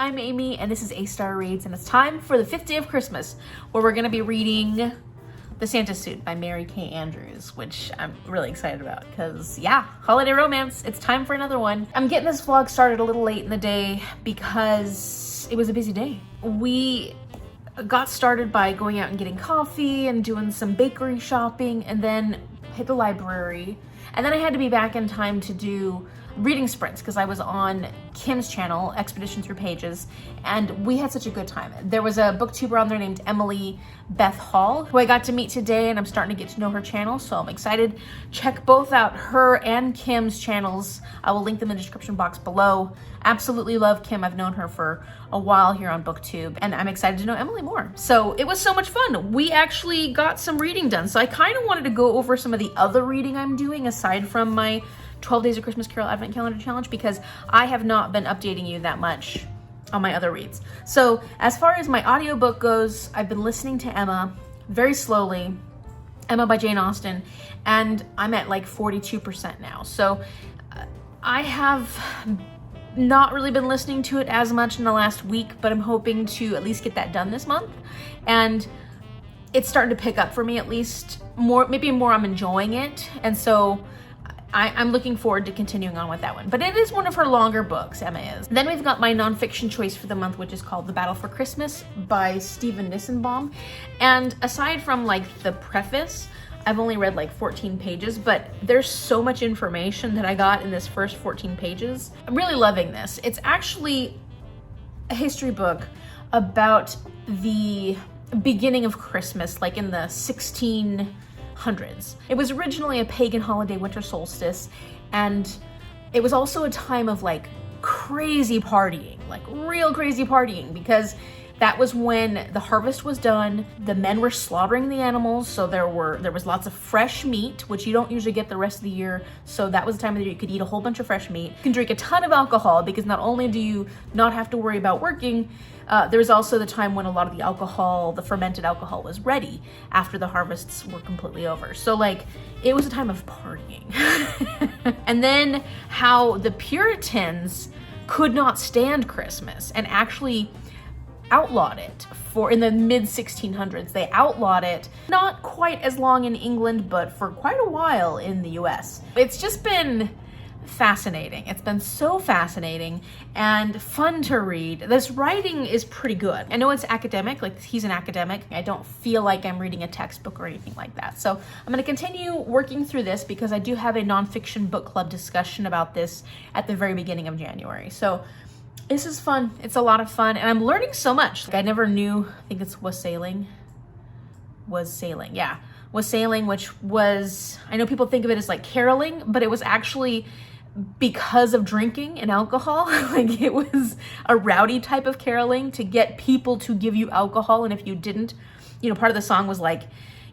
I'm Amy, and this is A-Star Reads, and it's time for the 5th day of Christmas, where we're gonna be reading The Santa Suit by Mary Kay Andrews, which I'm really excited about, because yeah, holiday romance, it's time for another one. I'm getting this vlog started a little late in the day because it was a busy day. We got started by going out and getting coffee and doing some bakery shopping, and then hit the library. And then I had to be back in time to do reading sprints because I was on Kim's channel, Expedition Through Pages, and we had such a good time. There was a booktuber on there named Emily Beth Hall, who I got to meet today, and I'm starting to get to know her channel, so I'm excited. Check both out, her and Kim's channels. I will link them in the description box below. Absolutely love Kim. I've known her for a while here on BookTube, and I'm excited to know Emily more. So it was so much fun. We actually got some reading done, so I kind of wanted to go over some of the other reading I'm doing aside from my 12 Days of Christmas Carol Advent Calendar Challenge, because I have not been updating you that much on my other reads. So as far as my audiobook goes, I've been listening to Emma very slowly, Emma by Jane Austen, and I'm at like 42% now. So I have not really been listening to it as much in the last week, but I'm hoping to at least get that done this month. And it's starting to pick up for me, at least more, maybe more. I'm enjoying it. And so I'm looking forward to continuing on with that one. But it is one of her longer books, Emma is. Then we've got my nonfiction choice for the month, which is called The Battle for Christmas by Stephen Nissenbaum. And aside from like the preface, I've only read like 14 pages, but there's so much information that I got in this first 14 pages. I'm really loving this. It's actually a history book about the beginning of Christmas, like in the 1600s. It was originally a pagan holiday, winter solstice, and it was also a time of like crazy partying, like real crazy partying, because that was when the harvest was done. The men were slaughtering the animals, so there was lots of fresh meat, which you don't usually get the rest of the year. So that was the time of the year you could eat a whole bunch of fresh meat. You can drink a ton of alcohol, because not only do you not have to worry about working, there was also the time when a lot of the alcohol, the fermented alcohol, was ready after the harvests were completely over. So like, it was a time of partying. And then how the Puritans could not stand Christmas and actually outlawed it in the mid 1600s. They outlawed it, not quite as long in England, but for quite a while in the US. It's just been fascinating. It's been so fascinating and fun to read. This writing is pretty good. I know it's academic, like he's an academic. I don't feel like I'm reading a textbook or anything like that. So I'm going to continue working through this because I do have a nonfiction book club discussion about this at the very beginning of January. So this is fun. It's a lot of fun, and I'm learning so much. Like I never knew, I think it's was sailing, which was, I know people think of it as like caroling, but it was actually because of drinking and alcohol. Like it was a rowdy type of caroling to get people to give you alcohol, and if you didn't, you know, part of the song was like,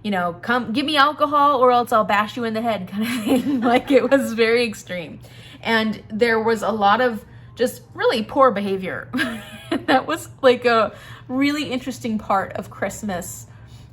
you know, come give me alcohol or else I'll bash you in the head kind of thing. Like it was very extreme, and there was a lot of just really poor behavior. That was like a really interesting part of Christmas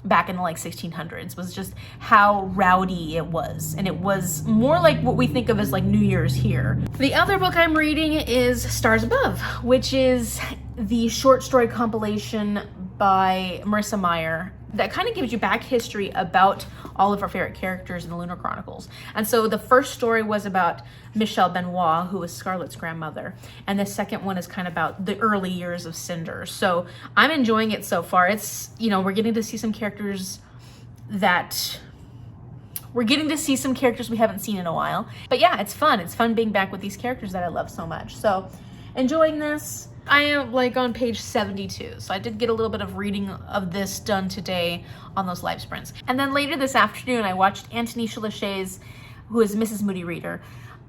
back in the like 1600s, was just how rowdy it was. And it was more like what we think of as like New Year's here. The other book I'm reading is Stars Above, which is the short story compilation by Marissa Meyer that kind of gives you back history about all of our favorite characters in the Lunar Chronicles. And so the first story was about Michelle Benoit, who was Scarlett's grandmother. And the second one is kind of about the early years of Cinder. So I'm enjoying it so far. It's, you know, we're getting to see some characters we haven't seen in a while. But yeah, it's fun. It's fun being back with these characters that I love so much. So enjoying this. I am like on page 72, so I did get a little bit of reading of this done today on those live sprints. And then later this afternoon, I watched Antonisha La'Shay's, who is Mrs. Moody Reader.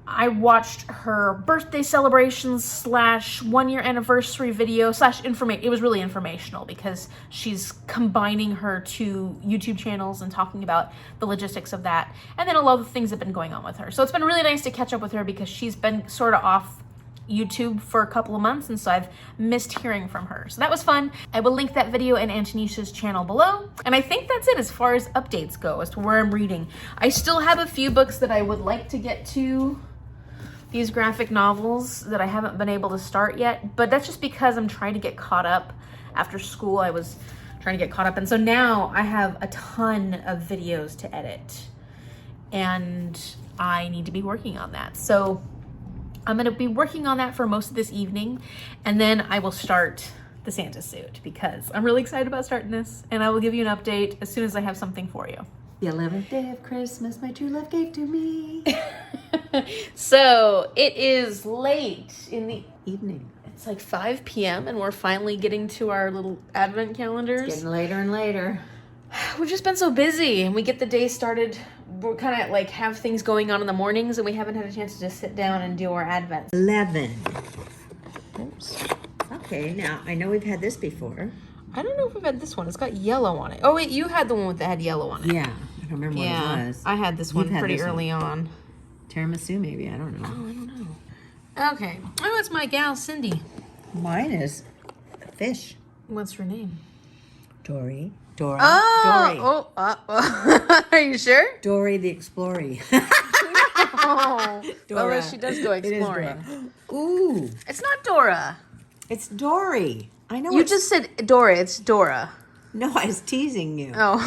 I watched her birthday celebrations / 1 year anniversary video / it was really informational because she's combining her two YouTube channels and talking about the logistics of that. And then a lot of things have been going on with her. So it's been really nice to catch up with her because she's been sort of off YouTube for a couple of months, and so I've missed hearing from her. So that was fun. I will link that video in Antonisha's channel below. And I think that's it as far as updates go as to where I'm reading. I still have a few books that I would like to get to these graphic novels that I haven't been able to start yet, but that's just because I'm trying to get caught up. After school, I was trying to get caught up, and so now I have a ton of videos to edit, and I need to be working on that. So I'm gonna be working on that for most of this evening, and then I will start the Santa suit because I'm really excited about starting this, and I will give you an update as soon as I have something for you. The 11th day of Christmas, my true love gave to me. So it is late in the Evening. It's like 5 p.m. and we're finally getting to our little advent calendars. It's getting later and later. We've just been so busy, and we get the day started. We're kind of like have things going on in the mornings, and we haven't had a chance to just sit down and do our advent. 11. Oops. Okay, now I know we've had this before. I don't know if we've had this one. It's got yellow on it. Oh wait, you had the one that had yellow on it. Yeah, I don't remember what it was. I had this You've one had pretty this early on. Tiramisu, maybe, I don't know. Oh, I don't know. Okay. Oh, it's my gal, Cindy. Mine is a fish. What's her name? Dory. Dora. Oh, Dory. Are you sure? Dory the Explorer. Oh, Dora. well, she does go exploring. It is Dora. Ooh, It's not Dora. it's Dory. I know. You just said Dora. It's Dora. No, I was teasing you. Oh.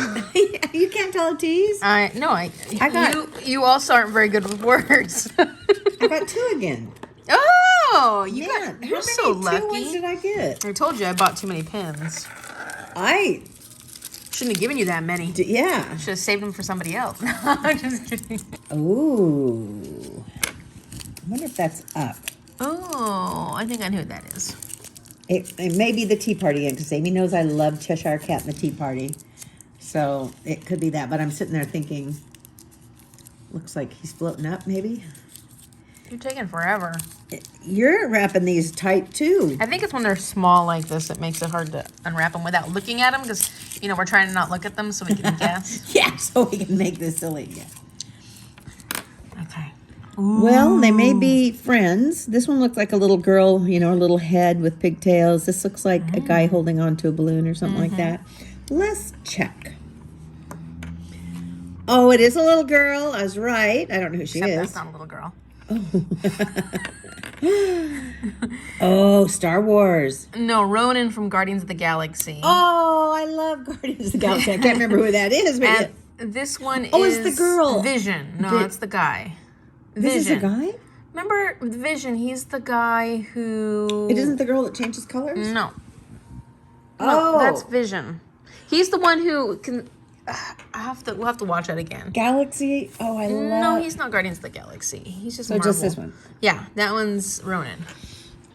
You can't tell a tease? I got- you also aren't very good with words. I got 2 again. Oh, How you're so many lucky. 2 ones did I get? I told you I bought too many pins. I Shouldn't have given you that many. Yeah. Should have saved them for somebody else. I'm just kidding. Ooh. I wonder if that's up. Oh, I think I know who that is. It may be the tea party in, because Amy knows I love Cheshire Cat and the tea party. So it could be that, but I'm sitting there thinking, looks like he's floating up maybe. You're taking forever. You're wrapping these tight too. I think it's when they're small like this that makes it hard to unwrap them without looking at them, because, you know, we're trying to not look at them so we can guess. Yeah, so we can make this silly. Yeah. Okay. Well, they may be friends. This one looks like a little girl, you know, a little head with pigtails. This looks like a guy holding on to a balloon or something like that. Let's check. Oh, it is a little girl. I was right. I don't know who she Except is. that's not a little girl. Oh, Star Wars. No, Ronan from Guardians of the Galaxy. Oh, I love Guardians of the Galaxy. I can't remember who that is. But And this one Oh, is it's the girl. Vision. No, it's the guy. this is a guy? Remember Vision? He's the guy who... It isn't the girl that changes colors? No. Oh. No, that's Vision. He's the one who can... we'll have to watch it again. Galaxy? Oh, I love... No, he's not Guardians of the Galaxy. He's just So Marvel. just this one. Yeah, that one's Ronan.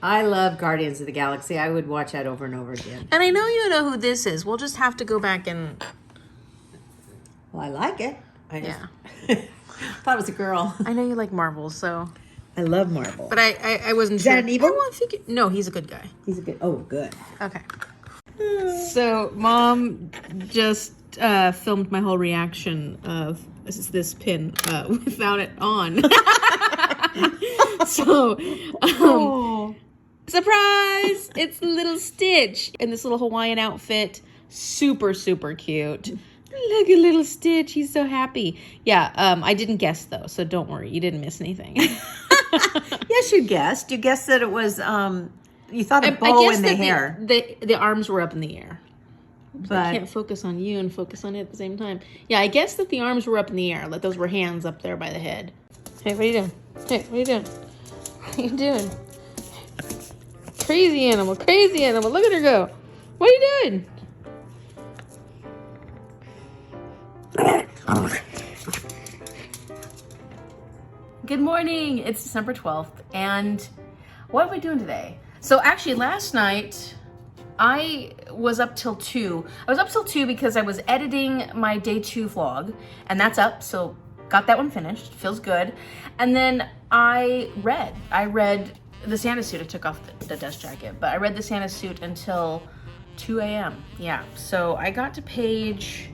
I love Guardians of the Galaxy. I would watch that over and over again. And I know you know who this is. We'll just have to go back and... Well, I like it. I just Yeah. thought it was a girl. I know you like Marvel, so... I love Marvel. But I wasn't Is sure. that an evil? Oh, I think no, he's a good guy. He's a good... Oh, good. Okay. So, Mom just filmed my whole reaction of this pin without it on. So, surprise! It's little Stitch in this little Hawaiian outfit. Super, super cute. Look at little Stitch. He's so happy. Yeah, I didn't guess, though, so don't worry. You didn't miss anything. Yes, you guessed. You guessed that it was... you thought a bow in the hair. The arms were up in the air. But I can't focus on you and focus on it at the same time. Yeah, I guess that the arms were up in the air. Like those were hands up there by the head. Hey, what are you doing? Hey, what are you doing? What are you doing? Crazy animal, crazy animal. Look at her go. What are you doing? Good morning. It's December 12th. And what are we doing today? So actually last night, I was up till 2. I was up till 2 because I was editing my day 2 vlog, and that's up, so got that one finished. Feels good. And then I read the Santa suit. I took off the dust jacket, but I read the Santa suit until 2 a.m. Yeah, so I got to page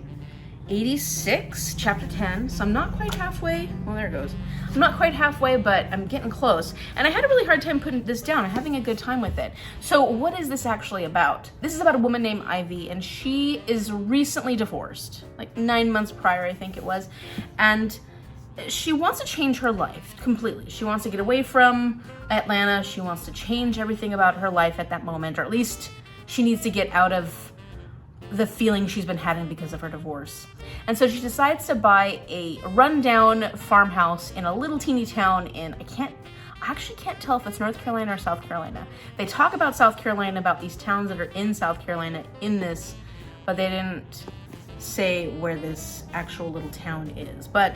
86, chapter 10, so I'm not quite halfway. Well, there it goes. I'm not quite halfway, but I'm getting close. And I had a really hard time putting this down. I'm having a good time with it. So what is this actually about? This is about a woman named Ivy, and she is recently divorced, like 9 months prior, I think it was. And she wants to change her life completely. She wants to get away from Atlanta. She wants to change everything about her life at that moment, or at least she needs to get out of the feeling she's been having because of her divorce. And so she decides to buy a rundown farmhouse in a little teeny town in, I actually can't tell if it's North Carolina or South Carolina. They talk about South Carolina, about these towns that are in South Carolina in this, but they didn't say where this actual little town is. But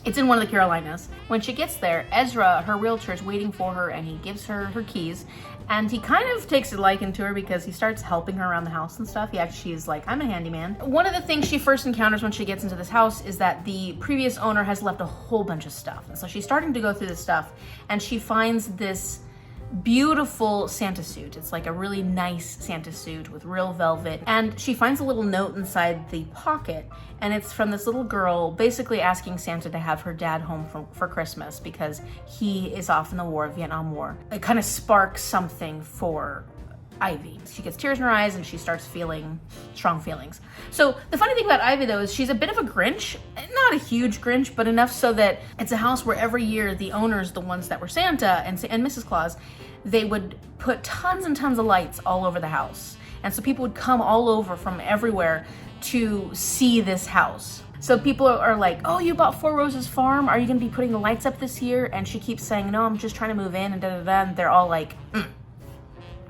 it's in one of the Carolinas. When she gets there, Ezra, her realtor, is waiting for her, and he gives her her keys. And he kind of takes a liking to her because he starts helping her around the house and stuff. She's like, I'm a handyman. One of the things she first encounters when she gets into this house is that the previous owner has left a whole bunch of stuff. And so she's starting to go through this stuff, and she finds this beautiful Santa suit. It's like a really nice Santa suit with real velvet. And she finds a little note inside the pocket, and it's from this little girl basically asking Santa to have her dad home for Christmas because he is off in the war, Vietnam War. It kind of sparks something for Ivy. She gets tears in her eyes and she starts feeling strong feelings. So the funny thing about Ivy, though, is she's a bit of a Grinch. Not a huge Grinch, but enough so that it's a house where every year the owners, the ones that were Santa and Mrs. Claus, they would put tons and tons of lights all over the house. And so people would come all over from everywhere to see this house. So people are like, oh, you bought Four Roses Farm? Are you going to be putting the lights up this year? And she keeps saying, no, I'm just trying to move in, and da-da-da. And they're all like,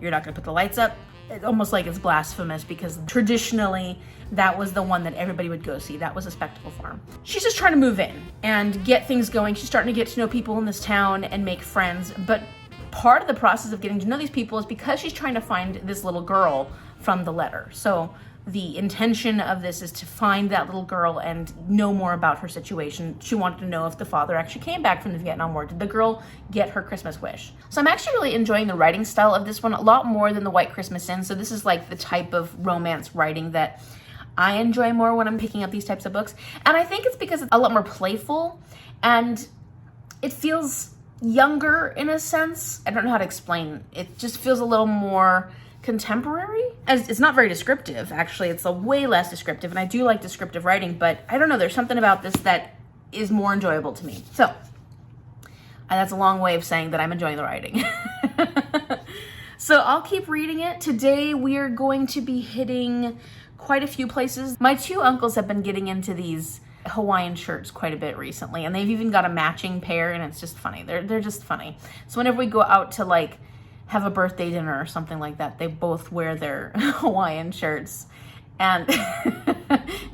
you're not going to put the lights up? It's almost like it's blasphemous because traditionally that was the one that everybody would go see. That was a spectacle farm. She's just trying to move in and get things going. She's starting to get to know people in this town and make friends. But part of the process of getting to know these people is because she's trying to find this little girl from the letter. So the intention of this is to find that little girl and know more about her situation. She wanted to know if the father actually came back from the Vietnam War. Did the girl get her Christmas wish? So I'm actually really enjoying the writing style of this one a lot more than the White Christmas Inn. So this is like the type of romance writing that I enjoy more when I'm picking up these types of books. And I think it's because it's a lot more playful and it feels younger in a sense. I don't know how to explain. It just feels a little more contemporary. As it's not very descriptive, actually. It's a way less descriptive, and I do like descriptive writing, but I don't know, there's something about this that is more enjoyable to me. So that's a long way of saying that I'm enjoying the writing. So I'll keep reading it. Today we are going to be hitting quite a few places. My two uncles have been getting into these Hawaiian shirts quite a bit recently, and they've even got a matching pair, and it's just funny. They're just funny. So whenever we go out to like have a birthday dinner or something like that, they both wear their Hawaiian shirts, and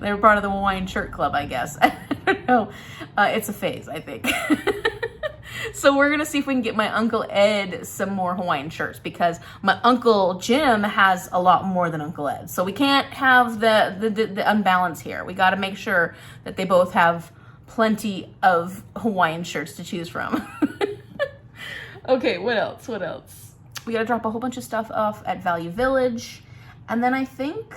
they're part of the Hawaiian shirt club, I guess. I don't know. It's a phase, I think. So we're gonna see if we can get my Uncle Ed some more Hawaiian shirts, because my Uncle Jim has a lot more than Uncle Ed. So we can't have the unbalance here. We gotta make sure that they both have plenty of Hawaiian shirts to choose from. Okay, what else? We gotta drop a whole bunch of stuff off at Value Village. And then I think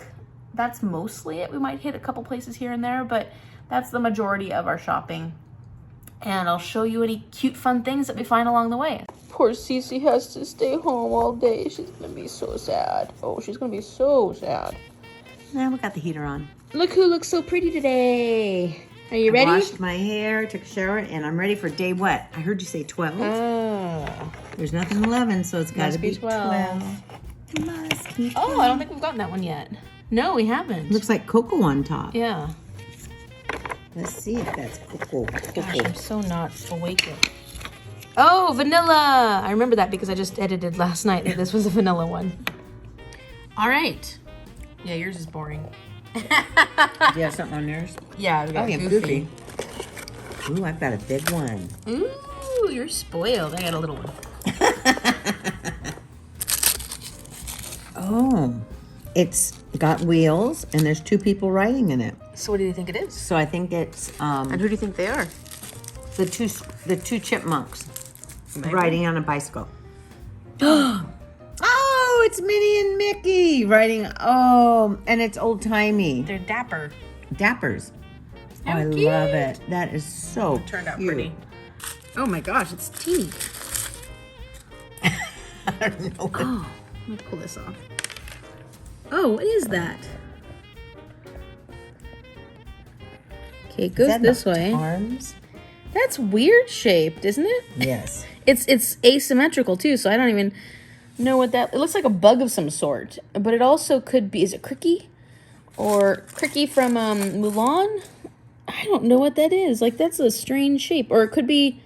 that's mostly it. We might hit a couple places here and there, but that's the majority of our shopping. And I'll show you any cute, fun things that we find along the way. Poor Cece has to stay home all day. She's gonna be so sad. Oh, she's gonna be so sad. Now we got the heater on. Look who looks so pretty today. Are you ready? I washed my hair, took a shower, and I'm ready for day what? I heard you say 12. There's nothing 11, so it's got to be 12. Must be 12. Oh, I don't think we've gotten that one yet. No, we haven't. Looks like cocoa on top. Yeah. Let's see if that's cocoa. Gosh, I'm so not awake yet. Oh, vanilla! I remember that because I just edited last night that this was a vanilla one. All right. Yeah, yours is boring. Do you have something on yours? Yeah, we got Goofy. Ooh, I've got a big one. Ooh, you're spoiled. I got a little one. Oh, it's got wheels, and there's two people riding in it. So what do you think it is? So I think it's and who do you think they are? the two chipmunks riding on a bicycle. Oh, it's Minnie and Mickey riding. Oh, and it's old timey. They're dapper. Dappers. So I cute. love it. That is so Turned out cute. pretty. Oh my gosh, it's teeny. I don't know. Oh, let me pull this off. Oh, what is that? Okay, it goes this way. Arms. That's weird shaped, isn't it? Yes. It's asymmetrical too, so I don't even know what that... It looks like a bug of some sort, but it also could be... Is it Cricky? Or Cricky from Mulan? I don't know what that is. Like, that's a strange shape. Or it could be...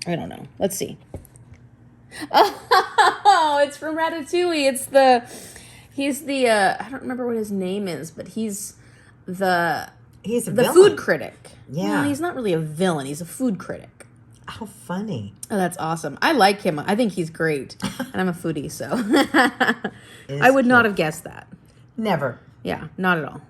I don't know. Let's see. Oh, it's from Ratatouille. It's the... He's the... I don't remember what his name is, but he's the villain. food critic. Yeah. No, he's not really a villain. He's a food critic. How funny. Oh, that's awesome. I like him. I think he's great. And I'm a foodie, so... I would not have guessed that. Never. Yeah, not at all.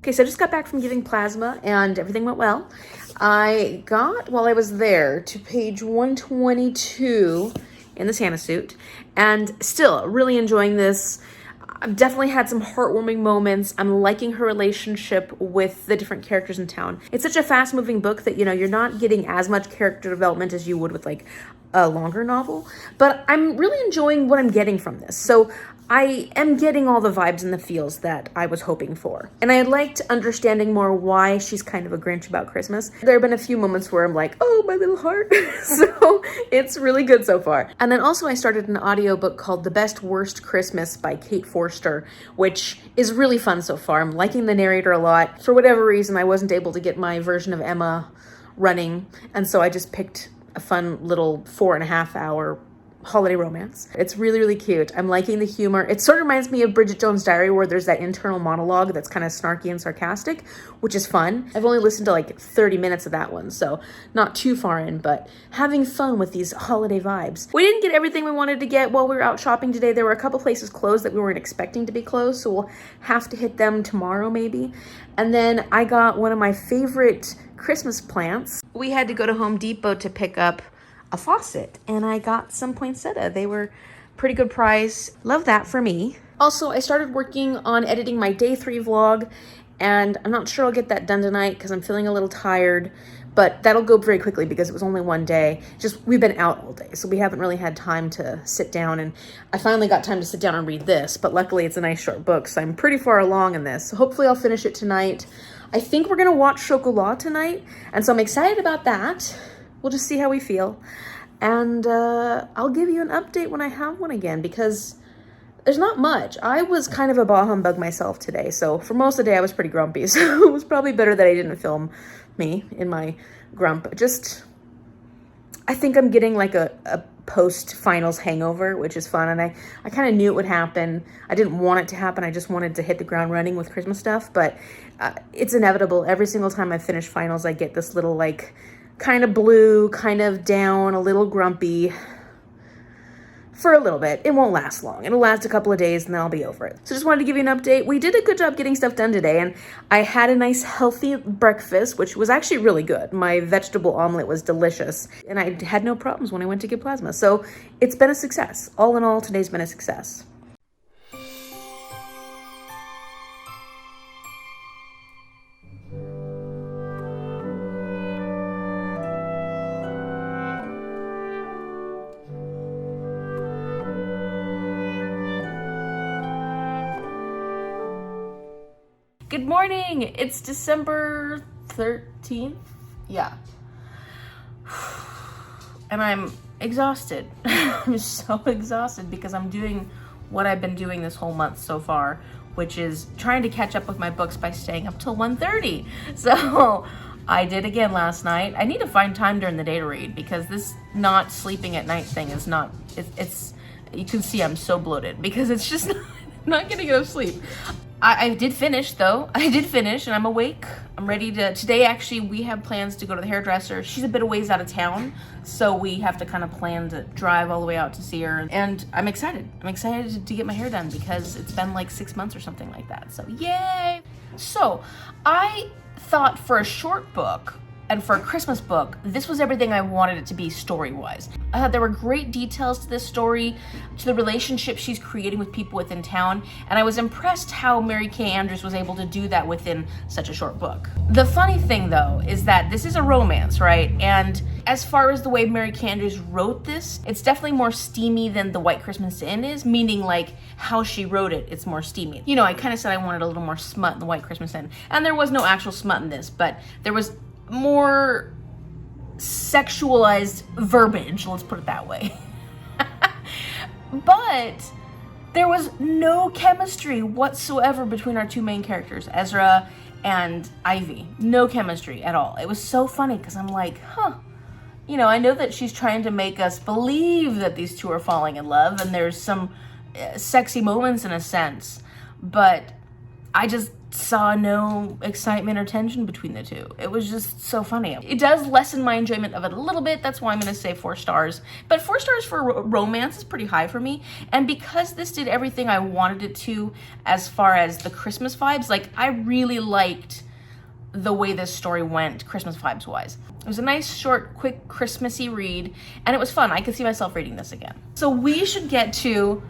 Okay, so I just got back from giving plasma and everything went well. I got, while I was there, to page 122 in the Santa suit, and still really enjoying this. I've definitely had some heartwarming moments. I'm liking her relationship with the different characters in town. It's such a fast-moving book that, you know, you're not getting as much character development as you would with, like, a longer novel, but I'm really enjoying what I'm getting from this. So I am getting all the vibes and the feels that I was hoping for. And I liked understanding more why she's kind of a Grinch about Christmas. There have been a few moments where I'm like, oh, my little heart. So it's really good so far. And then also I started an audiobook called The Best Worst Christmas by Kate Forster, which is really fun so far. I'm liking the narrator a lot. For whatever reason, I wasn't able to get my version of Emma running. And so I just picked a fun little 4.5-hour holiday romance. It's really, really cute. I'm liking the humor. It sort of reminds me of Bridget Jones' Diary, where there's that internal monologue that's kind of snarky and sarcastic, which is fun. I've only listened to like 30 minutes of that one, so not too far in, but having fun with these holiday vibes. We didn't get everything we wanted to get while we were out shopping today. There were a couple places closed that we weren't expecting to be closed, so we'll have to hit them tomorrow maybe. And then I got one of my favorite Christmas plants. We had to go to Home Depot to pick up a faucet, and I got some poinsettia. They were pretty good price. Love that for me. Also, I started working on editing my day 3 vlog, and I'm not sure I'll get that done tonight because I'm feeling a little tired, but that'll go very quickly because it was only one day. Just, we've been out all day, so we haven't really had time to sit down, and I finally got time to sit down and read this, but luckily it's a nice short book, so I'm pretty far along in this. So hopefully I'll finish it tonight. I think we're gonna watch Chocolat tonight, and so I'm excited about that. We'll just see how we feel. And I'll give you an update when I have one again, because there's not much. I was kind of a bah humbug myself today, so for most of the day I was pretty grumpy, so it was probably better that I didn't film me in my grump. Just, I think I'm getting like a post-finals hangover, which is fun, and I kind of knew it would happen. I didn't want it to happen. I just wanted to hit the ground running with Christmas stuff, but it's inevitable. Every single time I finish finals, I get this little, like, kind of blue, kind of down, a little grumpy for a little bit. It won't last long. It'll last a couple of days and then I'll be over it. So just wanted to give you an update. We did a good job getting stuff done today, and I had a nice healthy breakfast, which was actually really good. My vegetable omelet was delicious, and I had no problems when I went to give plasma. So it's been a success. All in all, today's been a success. Good morning. It's December 13th. Yeah. And I'm exhausted. I'm so exhausted because I'm doing what I've been doing this whole month so far, which is trying to catch up with my books by staying up till 1:30. So I did again last night. I need to find time during the day to read because this not sleeping at night thing is not, it's you can see I'm so bloated because it's just not getting enough sleep. I did finish though. I did finish and I'm awake. I'm ready to, today actually we have plans to go to the hairdresser. She's a bit of ways out of town, so we have to kind of plan to drive all the way out to see her. And I'm excited. I'm excited to get my hair done because it's been like 6 months or something like that. So yay. So I thought for a short book and for a Christmas book, this was everything I wanted it to be story-wise. I thought there were great details to this story, to the relationship she's creating with people within town, and I was impressed how Mary Kay Andrews was able to do that within such a short book. The funny thing though is that this is a romance, right? And as far as the way Mary Kay Andrews wrote this, it's definitely more steamy than The White Christmas Inn is, meaning like how she wrote it, it's more steamy. You know, I kind of said I wanted a little more smut in The White Christmas Inn, and there was no actual smut in this, but there was more sexualized verbiage, let's put it that way. But there was no chemistry whatsoever between our two main characters, Ezra and Ivy. No chemistry at all. It was so funny because I'm like, you know, I know that she's trying to make us believe that these two are falling in love and there's some sexy moments in a sense, but I just saw no excitement or tension between the two. It was just so funny. It does lessen my enjoyment of it a little bit. That's why I'm going to say 4 stars. But 4 stars for romance is pretty high for me. And because this did everything I wanted it to as far as the Christmas vibes, like I really liked the way this story went Christmas vibes wise. It was a nice, short, quick, Christmassy read, and it was fun. I could see myself reading this again. So we should get to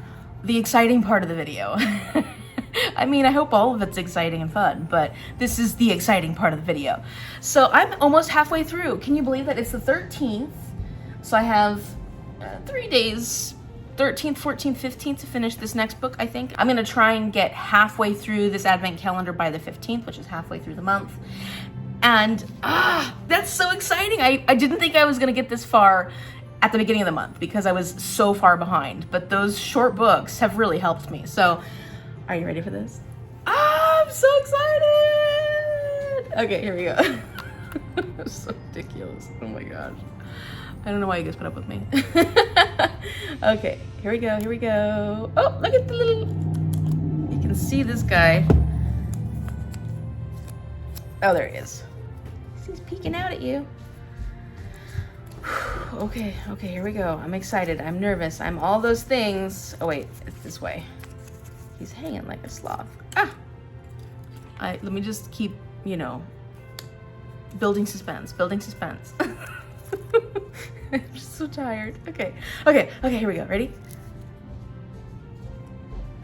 the exciting part of the video. I mean, I hope all of it's exciting and fun, but this is the exciting part of the video. So I'm almost halfway through. Can you believe that it's the 13th? So I have 3 days, 13th, 14th, 15th to finish this next book, I think. I'm gonna try and get halfway through this advent calendar by the 15th, which is halfway through the month. And that's so exciting. I didn't think I was gonna get this far at the beginning of the month because I was so far behind, but those short books have really helped me. So are you ready for this? I'm so excited! Okay, here we go. It's so ridiculous. Oh my gosh. I don't know why you guys put up with me. Okay, here we go, here we go. Oh, look at the little... You can see this guy. Oh, there he is. He's peeking out at you. Okay, here we go. I'm excited, I'm nervous, I'm all those things. Oh wait, it's this way. He's hanging like a sloth. Let me just keep, you know, building suspense. I'm just so tired. Okay, here we go. Ready?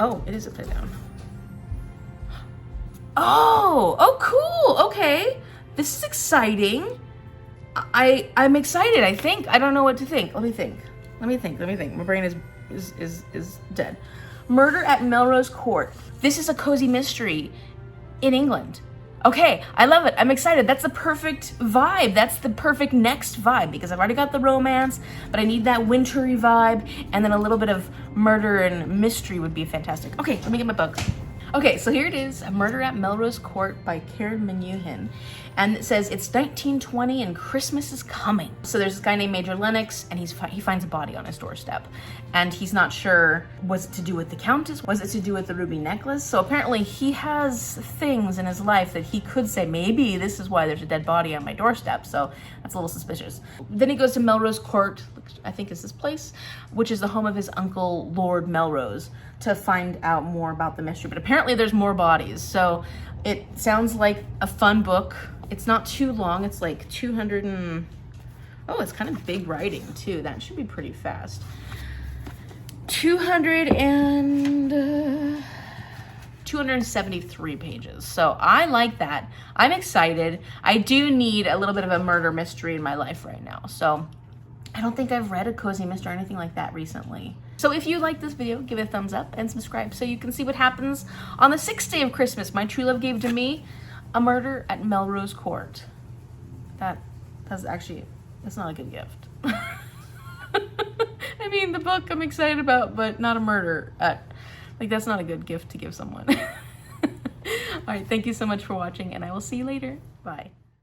Oh, it is upside down. Oh, cool. Okay, this is exciting. I'm excited, I think. I don't know what to think. Let me think. My brain is dead. Murder at Melrose Court. This is a cozy mystery in England. Okay, I love it. I'm excited. That's the perfect vibe. That's the perfect next vibe because I've already got the romance, but I need that wintry vibe, and then a little bit of murder and mystery would be fantastic. Okay, let me get my book. Okay, so here it is, A Murder at Melrose Court by Karen Menuhin. And it says, it's 1920 and Christmas is coming. So there's this guy named Major Lennox, and he finds a body on his doorstep. And he's not sure, was it to do with the Countess? Was it to do with the ruby necklace? So apparently he has things in his life that he could say, maybe this is why there's a dead body on my doorstep. So that's a little suspicious. Then he goes to Melrose Court, which I think is this place, which is the home of his uncle, Lord Melrose, to find out more about the mystery. But apparently there's more bodies. So it sounds like a fun book. It's not too long. It's like 200 and... Oh, it's kind of big writing too. That should be pretty fast. 273 pages. So I like that. I'm excited. I do need a little bit of a murder mystery in my life right now. So I don't think I've read a cozy mystery or anything like that recently. So if you like this video, give it a thumbs up and subscribe so you can see what happens on the 6th day of Christmas. My true love gave to me A Murder at Melrose Court. That's actually, it's not a good gift. I mean, the book I'm excited about, but not a murder. Like, that's not a good gift to give someone. All right, thank you so much for watching, and I will see you later. Bye.